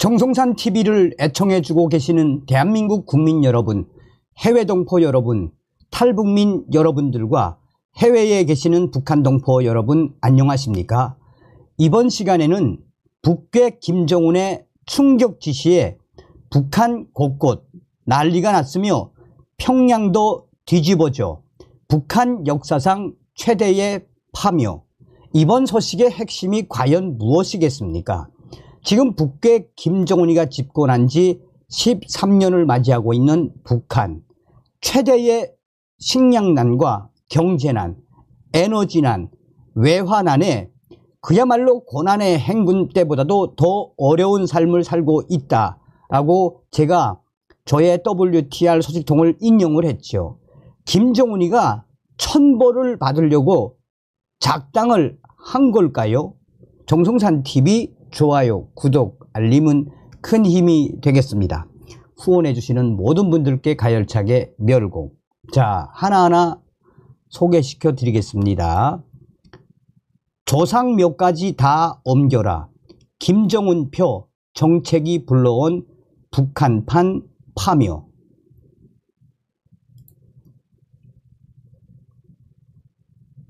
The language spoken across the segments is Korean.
정성산 TV를 애청해주고 계시는 대한민국 국민 여러분, 해외 동포 여러분, 탈북민 여러분들과 해외에 계시는 북한 동포 여러분 안녕하십니까? 이번 시간에는 북괴 김정은의 충격 지시에 북한 곳곳 난리가 났으며 평양도 뒤집어져 북한 역사상 최대의 파묘. 이번 소식의 핵심이 과연 무엇이겠습니까? 지금 북괴 김정은이가 집권한 지 13년을 맞이하고 있는 북한, 최대의 식량난과 경제난, 에너지난, 외화난에 그야말로 고난의 행군 때보다도 더 어려운 삶을 살고 있다라고 제가 저의 WTR 소식통을 인용을 했죠. 김정은이가 천벌을 받으려고 작당을 한 걸까요? 정성산TV 좋아요, 구독, 알림은 큰 힘이 되겠습니다. 후원해 주시는 모든 분들께 가열차게 멸공. 자, 하나하나 소개시켜 드리겠습니다. 조상묘까지 다 옮겨라. 김정은표 정책이 불러온 북한판 파묘.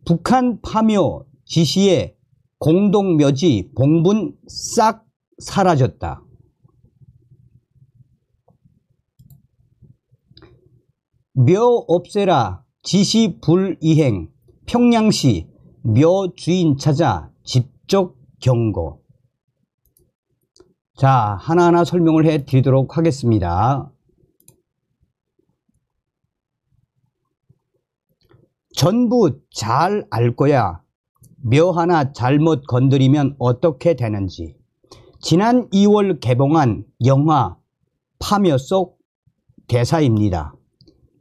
북한 파묘 지시에 공동묘지 봉분 싹 사라졌다. 묘 없애라 지시 불이행. 평양시 묘 주인 찾아 집적 경고. 자, 하나하나 설명을 해 드리도록 하겠습니다. 전부 잘 알 거야. 묘 하나 잘못 건드리면 어떻게 되는지. 지난 2월 개봉한 영화 파묘 속 대사입니다.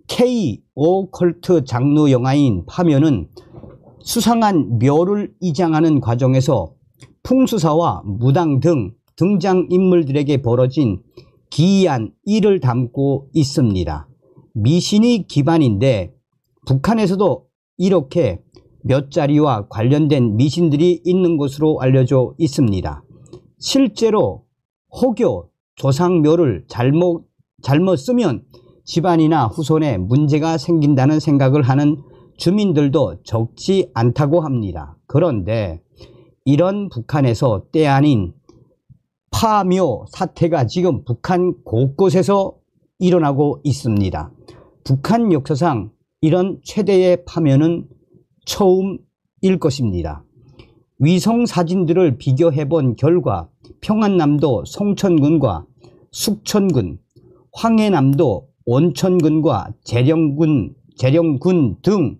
K-오컬트 장르 영화인 파묘는 수상한 묘를 이장하는 과정에서 풍수사와 무당 등 등장인물들에게 벌어진 기이한 일을 담고 있습니다. 미신이 기반인데 북한에서도 이렇게 묘자리와 관련된 미신들이 있는 것으로 알려져 있습니다. 실제로 호교, 조상묘를 잘못 쓰면 집안이나 후손에 문제가 생긴다는 생각을 하는 주민들도 적지 않다고 합니다. 그런데 이런 북한에서 때 아닌 파묘 사태가 지금 북한 곳곳에서 일어나고 있습니다. 북한 역사상 이런 최대의 파묘는 처음일 것입니다. 위성 사진들을 비교해 본 결과 평안남도 송천군과 숙천군, 황해남도 온천군과 재령군 등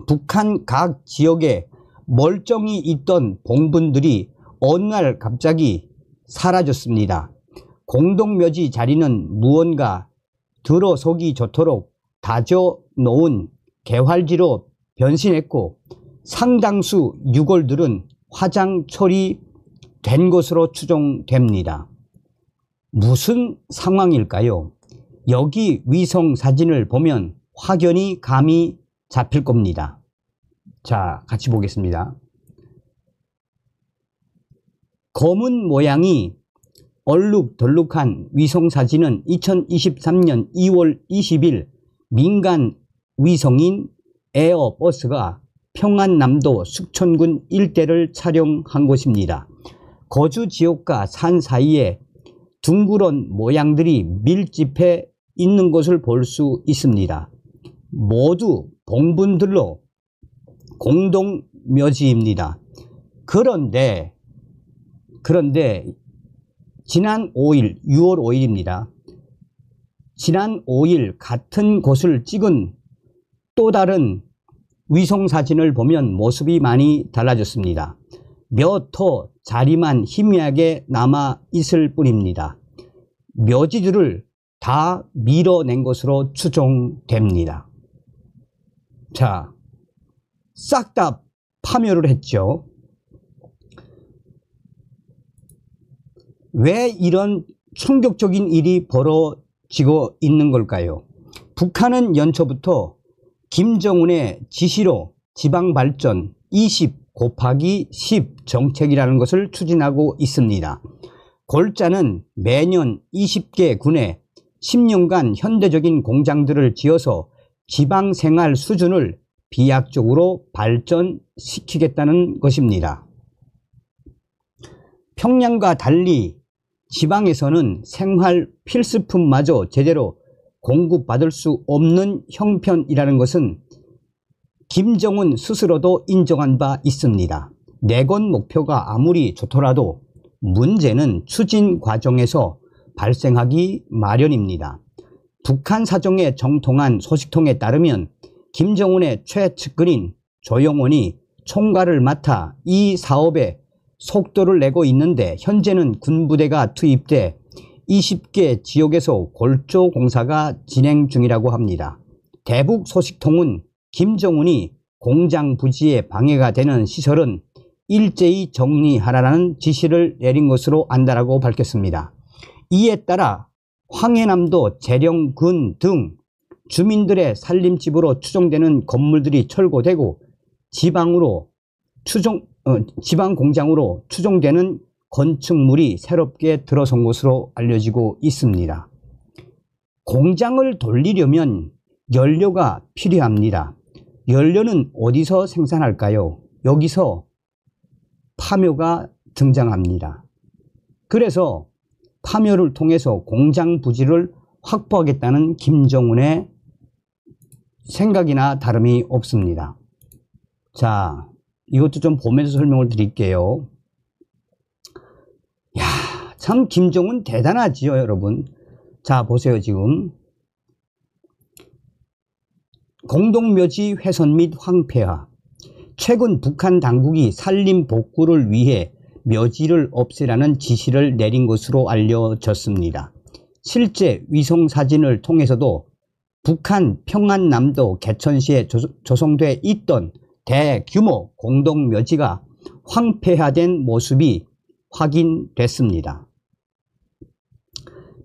북한 각 지역에 멀쩡히 있던 봉분들이 어느 날 갑자기 사라졌습니다. 공동묘지 자리는 무언가 들어서기 좋도록 다져 놓은 개활지로 변신했고 상당수 유골들은 화장 처리된 것으로 추정됩니다. 무슨 상황일까요? 여기 위성 사진을 보면 확연히 감이 잡힐 겁니다. 자, 같이 보겠습니다. 검은 모양이 얼룩덜룩한 위성 사진은 2023년 2월 20일 민간 위성인 에어버스가 평안남도 숙천군 일대를 촬영한 곳입니다. 거주 지역과 산 사이에 둥그런 모양들이 밀집해 있는 것을 볼 수 있습니다. 모두 봉분들로 공동묘지입니다. 그런데 지난 5일, 6월 5일입니다. 지난 5일 같은 곳을 찍은 또 다른 위성사진을 보면 모습이 많이 달라졌습니다. 몇 호 자리만 희미하게 남아 있을 뿐입니다. 묘지들을 다 밀어낸 것으로 추정됩니다. 자, 싹 다 파묘를 했죠. 왜 이런 충격적인 일이 벌어지고 있는 걸까요? 북한은 연초부터 김정은의 지시로 지방발전 20 곱하기 10 정책이라는 것을 추진하고 있습니다. 골자는 매년 20개 군에 10년간 현대적인 공장들을 지어서 지방생활 수준을 비약적으로 발전시키겠다는 것입니다. 평양과 달리 지방에서는 생활 필수품마저 제대로 공급받을 수 없는 형편이라는 것은 김정은 스스로도 인정한 바 있습니다. 내건 목표가 아무리 좋더라도 문제는 추진 과정에서 발생하기 마련입니다. 북한 사정에 정통한 소식통에 따르면 김정은의 최측근인 조영원이 총괄을 맡아 이 사업에 속도를 내고 있는데 현재는 군부대가 투입돼 20개 지역에서 골조 공사가 진행 중이라고 합니다. 대북 소식통은 김정은이 공장 부지에 방해가 되는 시설은 일제히 정리하라는 지시를 내린 것으로 안다라고 밝혔습니다. 이에 따라 황해남도 재령군 등 주민들의 살림집으로 추정되는 건물들이 철거되고 지방 공장으로 추정되는 건축물이 새롭게 들어선 것으로 알려지고 있습니다. 공장을 돌리려면 연료가 필요합니다. 연료는 어디서 생산할까요? 여기서 파묘가 등장합니다. 그래서 파묘를 통해서 공장 부지를 확보하겠다는 김정은의 생각이나 다름이 없습니다. 자, 이것도 좀 보면서 설명을 드릴게요. 야, 참 김정은 대단하지요, 여러분. 자, 보세요, 지금. 공동묘지 훼손 및 황폐화. 최근 북한 당국이 산림 복구를 위해 묘지를 없애라는 지시를 내린 것으로 알려졌습니다. 실제 위성사진을 통해서도 북한 평안남도 개천시에 조성돼 있던 대규모 공동묘지가 황폐화된 모습이 확인됐습니다.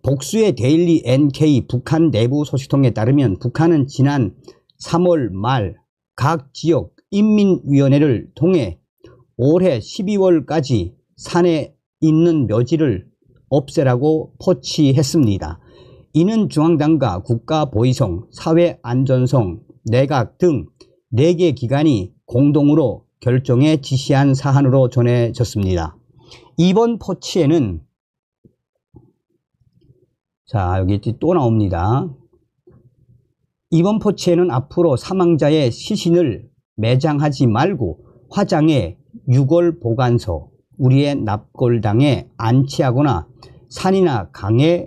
복수의 데일리 NK 북한 내부 소식통에 따르면 북한은 지난 3월 말 각 지역 인민위원회를 통해 올해 12월까지 산에 있는 묘지를 없애라고 포치했습니다. 이는 중앙당과 국가보위성, 사회안전성, 내각 등 4개 기관이 공동으로 결정해 지시한 사안으로 전해졌습니다. 이번 포치에는 자, 여기 또 나옵니다. 이번 포치에는 앞으로 사망자의 시신을 매장하지 말고 화장에 유골 보관소, 우리의 납골당에 안치하거나 산이나 강에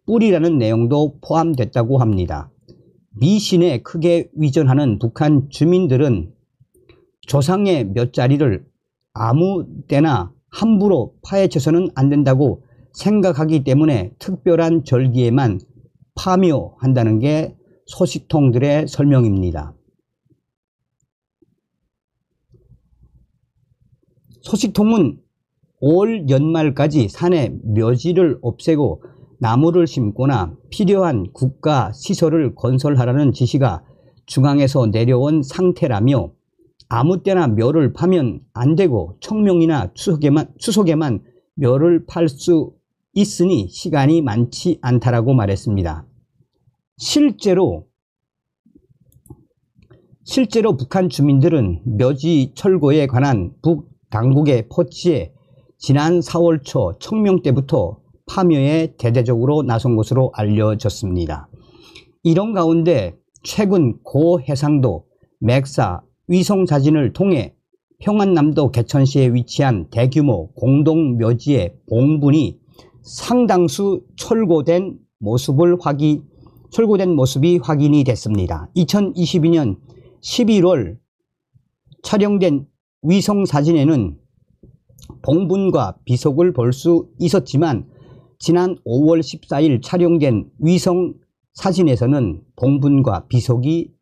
뿌리라는 내용도 포함됐다고 합니다. 미신에 크게 위전하는 북한 주민들은 조상의 몇 자리를 아무 때나 함부로 파헤쳐서는 안 된다고 생각하기 때문에 특별한 절기에만 파묘한다는 게 소식통들의 설명입니다. 소식통은 올 연말까지 산에 묘지를 없애고 나무를 심거나 필요한 국가 시설을 건설하라는 지시가 중앙에서 내려온 상태라며 아무 때나 묘를 파면 안 되고 청명이나 추석에만 묘를 팔 수 있으니 시간이 많지 않다라고 말했습니다. 실제로 북한 주민들은 묘지 철거에 관한 북 당국의 포치에 지난 4월 초 청명 때부터 파묘에 대대적으로 나선 것으로 알려졌습니다. 이런 가운데 최근 고 해상도 맥사 위성사진을 통해 평안남도 개천시에 위치한 대규모 공동묘지의 봉분이 상당수 철거된 모습이 확인이 됐습니다. 2022년 11월 촬영된 위성사진에는 봉분과 비석을 볼 수 있었지만 지난 5월 14일 촬영된 위성사진에서는 봉분과 비석이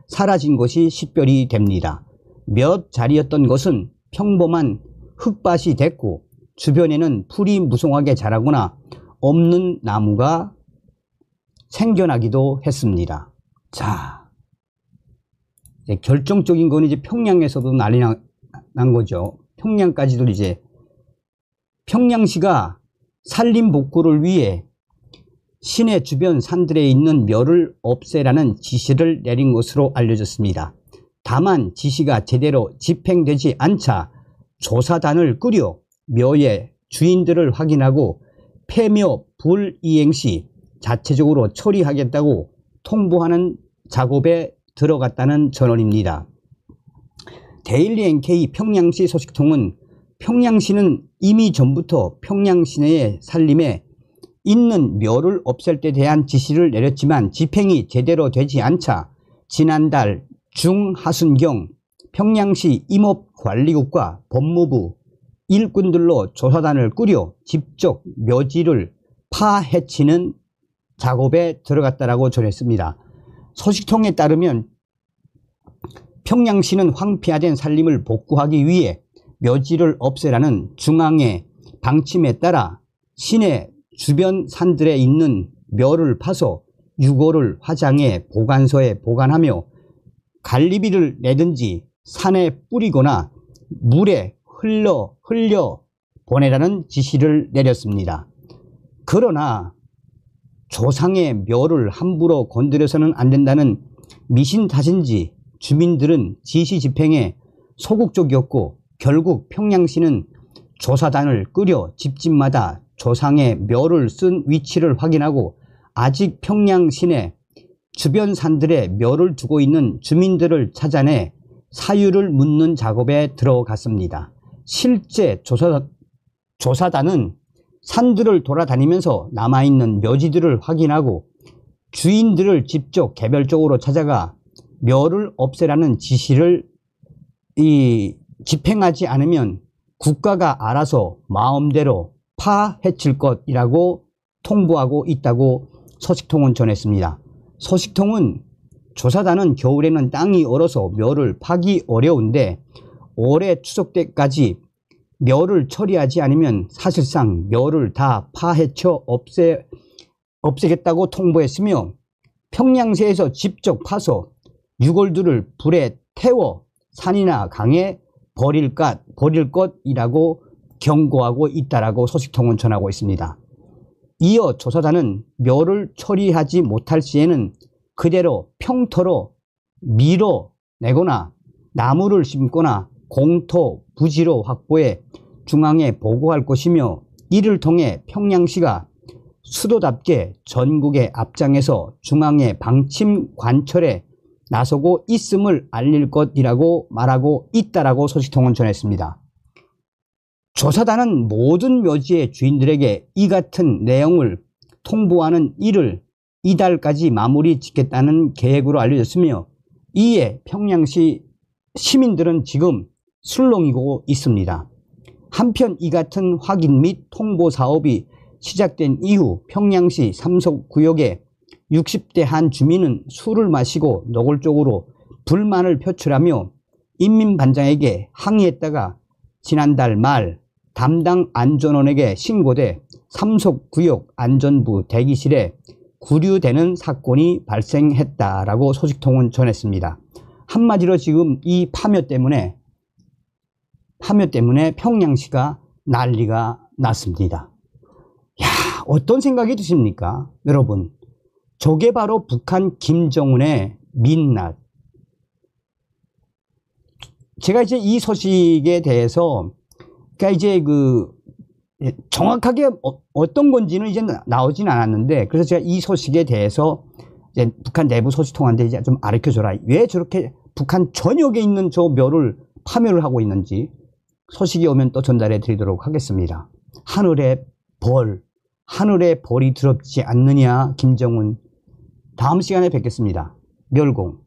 사라진 것이 식별이 됩니다. 몇 자리였던 것은 평범한 흙밭이 됐고 주변에는 풀이 무성하게 자라거나 없는 나무가 생겨나기도 했습니다. 자, 이제 결정적인 건 이제 평양에서도 난리 난 거죠. 평양까지도 이제 평양시가 산림 복구를 위해 시내 주변 산들에 있는 묘를 없애라는 지시를 내린 것으로 알려졌습니다. 다만 지시가 제대로 집행되지 않자 조사단을 꾸려 묘의 주인들을 확인하고 폐묘 불이행 시 자체적으로 처리하겠다고 통보하는 작업에 들어갔다는 전언입니다. 데일리 NK 평양시 소식통은 평양시는 이미 전부터 평양 시내의 산림에 있는 묘를 없앨 때 대한 지시를 내렸지만 집행이 제대로 되지 않자 지난달 중하순경 평양시 임업관리국과 법무부 일꾼들로 조사단을 꾸려 직접 묘지를 파헤치는 작업에 들어갔다고 전했습니다. 소식통에 따르면 평양시는 황폐화된 산림을 복구하기 위해 묘지를 없애라는 중앙의 방침에 따라 시내 주변 산들에 있는 묘를 파서 유골을 화장해 보관소에 보관하며 관리비를 내든지 산에 뿌리거나 물에 흘려 보내라는 지시를 내렸습니다. 그러나 조상의 묘를 함부로 건드려서는 안 된다는 미신 탓인지 주민들은 지시 집행에 소극적이었고 결국 평양시는 조사단을 꾸려 집집마다 조상의 묘를 쓴 위치를 확인하고 아직 평양 시내 주변 산들에 묘를 두고 있는 주민들을 찾아내 사유를 묻는 작업에 들어갔습니다. 실제 조사단은 산들을 돌아다니면서 남아있는 묘지들을 확인하고 주인들을 직접 개별적으로 찾아가 묘를 없애라는 지시를 집행하지 않으면 국가가 알아서 마음대로 파헤칠 것이라고 통보하고 있다고 소식통은 전했습니다. 소식통은 조사단은 겨울에는 땅이 얼어서 묘를 파기 어려운데 올해 추석 때까지 묘를 처리하지 않으면 사실상 묘를 다 파헤쳐 없애겠다고 통보했으며 평양시에서 직접 파서 유골들을 불에 태워 산이나 강에 버릴 것이라고 경고하고 있다라고 소식통은 전하고 있습니다. 이어 조사단은 묘를 처리하지 못할 시에는 그대로 평토로 밀어내거나 나무를 심거나 공토 부지로 확보해 중앙에 보고할 것이며 이를 통해 평양시가 수도답게 전국의 앞장에서 중앙의 방침 관철에 나서고 있음을 알릴 것이라고 말하고 있다라고 소식통은 전했습니다. 조사단은 모든 묘지의 주인들에게 이 같은 내용을 통보하는 일을 이달까지 마무리 짓겠다는 계획으로 알려졌으며 이에 평양시 시민들은 지금 술렁이고 있습니다. 한편 이 같은 확인 및 통보 사업이 시작된 이후 평양시 삼석구역의 60대 한 주민은 술을 마시고 노골적으로 불만을 표출하며 인민반장에게 항의했다가 지난달 말 담당 안전원에게 신고돼 삼석구역 안전부 대기실에 구류되는 사건이 발생했다라고 소식통은 전했습니다. 한마디로 지금 이 파묘 때문에 평양시가 난리가 났습니다. 야, 어떤 생각이 드십니까? 여러분, 저게 바로 북한 김정은의 민낯. 제가 이제 이 소식에 대해서 그러니까 이제 정확하게 어떤 건지는 이제 나오진 않았는데, 그래서 제가 이 소식에 대해서 이제 북한 내부 소식통한테 이제 좀 알려줘라. 왜 저렇게 북한 전역에 있는 저 묘를 파묘를 하고 있는지 소식이 오면 또 전달해 드리도록 하겠습니다. 하늘의 벌이 더럽지 않느냐, 김정은. 다음 시간에 뵙겠습니다. 멸공.